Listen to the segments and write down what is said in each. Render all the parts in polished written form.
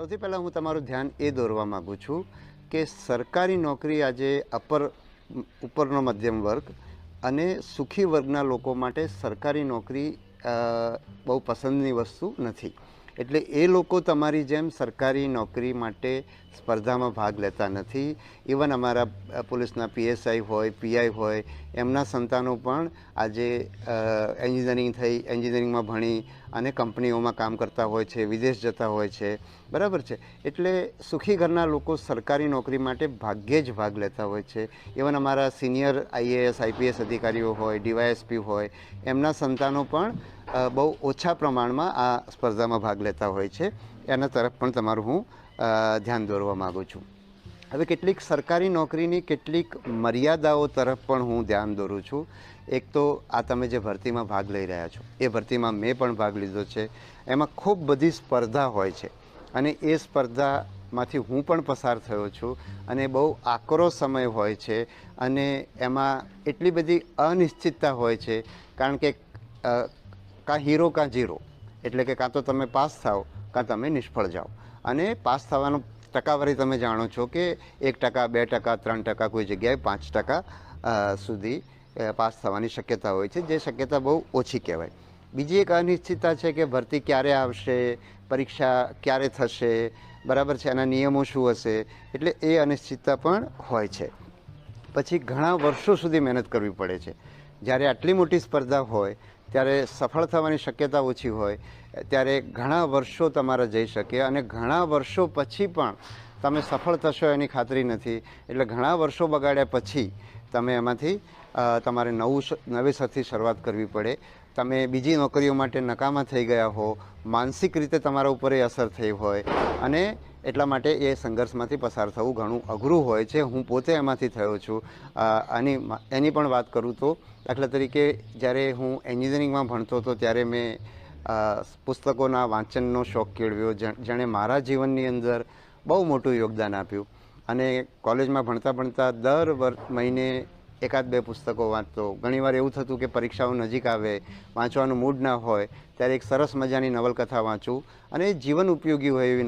સૌથી પહેલાં હું તમારું ધ્યાન એ દોરવા માગું છું કે સરકારી નોકરી આજે ઉપરનો મધ્યમ વર્ગ અને સુખી વર્ગના લોકો માટે સરકારી નોકરી બહુ પસંદની વસ્તુ નથી. એટલે એ લોકો તમારી જેમ સરકારી નોકરી માટે સ્પર્ધામાં ભાગ લેતા નથી. ઇવન અમારા પોલીસના પીએસઆઈ હોય, પીઆઈ હોય, એમના સંતાનો પણ આજે એન્જિનિયરિંગમાં ભણી અને કંપનીઓમાં કામ કરતા હોય છે, વિદેશ જતા હોય છે. બરાબર છે. એટલે સુખી ઘરના લોકો સરકારી નોકરી માટે ભાગ્યે જ ભાગ લેતા હોય છે. ઇવન અમારા સિનિયર આઈએએસ આઈપીએસ અધિકારીઓ હોય, ડીવાયએસપી હોય, એમના સંતાનો પણ બહુ ઓછા પ્રમાણમાં આ સ્પર્ધામાં ભાગ લેતા હોય છે. એના તરફ પણ તમારું હું ધ્યાન દોરવા માગું છું. હવે કેટલીક સરકારી નોકરીની કેટલીક મર્યાદાઓ તરફ પણ હું ધ્યાન દોરું છું. એક તો આ તમે જે ભરતીમાં ભાગ લઈ રહ્યા છો એ ભરતીમાં મેં પણ ભાગ લીધો છે. એમાં ખૂબ બધી સ્પર્ધા હોય છે અને એ સ્પર્ધામાંથી હું પણ પસાર થયો છું અને બહુ આકરો સમય હોય છે અને એમાં એટલી બધી અનિશ્ચિતતા હોય છે. કારણ કે કાં હીરો કાં જીરો, એટલે કે કાં તો તમે પાસ થાઓ કાં તમે નિષ્ફળ જાઓ. અને પાસ થવાનો ટકાવારી તમે જાણો છો કે 1%, 2%, 3%, કોઈ જગ્યાએ 5% સુધી પાસ થવાની શક્યતા હોય છે, જે શક્યતા બહુ ઓછી કહેવાય. બીજી એક અનિશ્ચિતતા છે કે ભરતી ક્યારે આવશે, પરીક્ષા ક્યારે થશે, બરાબર છે, એના નિયમો શું હશે. એટલે એ અનિશ્ચિતતા પણ હોય છે. પછી ઘણા વર્ષો સુધી મહેનત કરવી પડે છે. જ્યારે આટલી મોટી સ્પર્ધા હોય ત્યારે સફળ થવાની શક્યતા ઓછી હોય, ત્યારે ઘણા વર્ષો તમારા જઈ શકે અને ઘણા વર્ષો પછી પણ તમે સફળ થશો એની ખાતરી નથી. એટલે ઘણા વર્ષો બગાડ્યા પછી તમે એમાંથી તમારે નવેસરથી શરૂઆત કરવી પડે. તમે બીજી નોકરીઓ માટે નકામા થઈ ગયા હો, માનસિક રીતે તમારા ઉપર એ અસર થઈ હોય અને એટલા માટે એ સંઘર્ષમાંથી પસાર થવું ઘણું અઘરું હોય છે. હું પોતે એમાંથી થયો છું. એની પણ વાત કરું તો દાખલા તરીકે જ્યારે હું એન્જિનિયરિંગમાં ભણતો હતો ત્યારે મેં પુસ્તકોના વાંચનનો શોખ કેળવ્યો, જેણે મારા જીવનની અંદર બહુ મોટું યોગદાન આપ્યું. અને કોલેજમાં ભણતા ભણતા દર મહિને 1-2 પુસ્તકો વાંચતો. ઘણીવાર એવું થતું કે પરીક્ષાઓ નજીક આવે, વાંચવાનું મૂડ ના હોય, ત્યારે એક સરસ મજાની નવલકથા વાંચું અને જીવન ઉપયોગી હોય એવી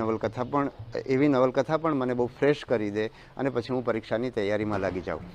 નવલકથા પણ મને બહુ ફ્રેશ કરી દે અને પછી હું પરીક્ષાની તૈયારીમાં લાગી જાઉં.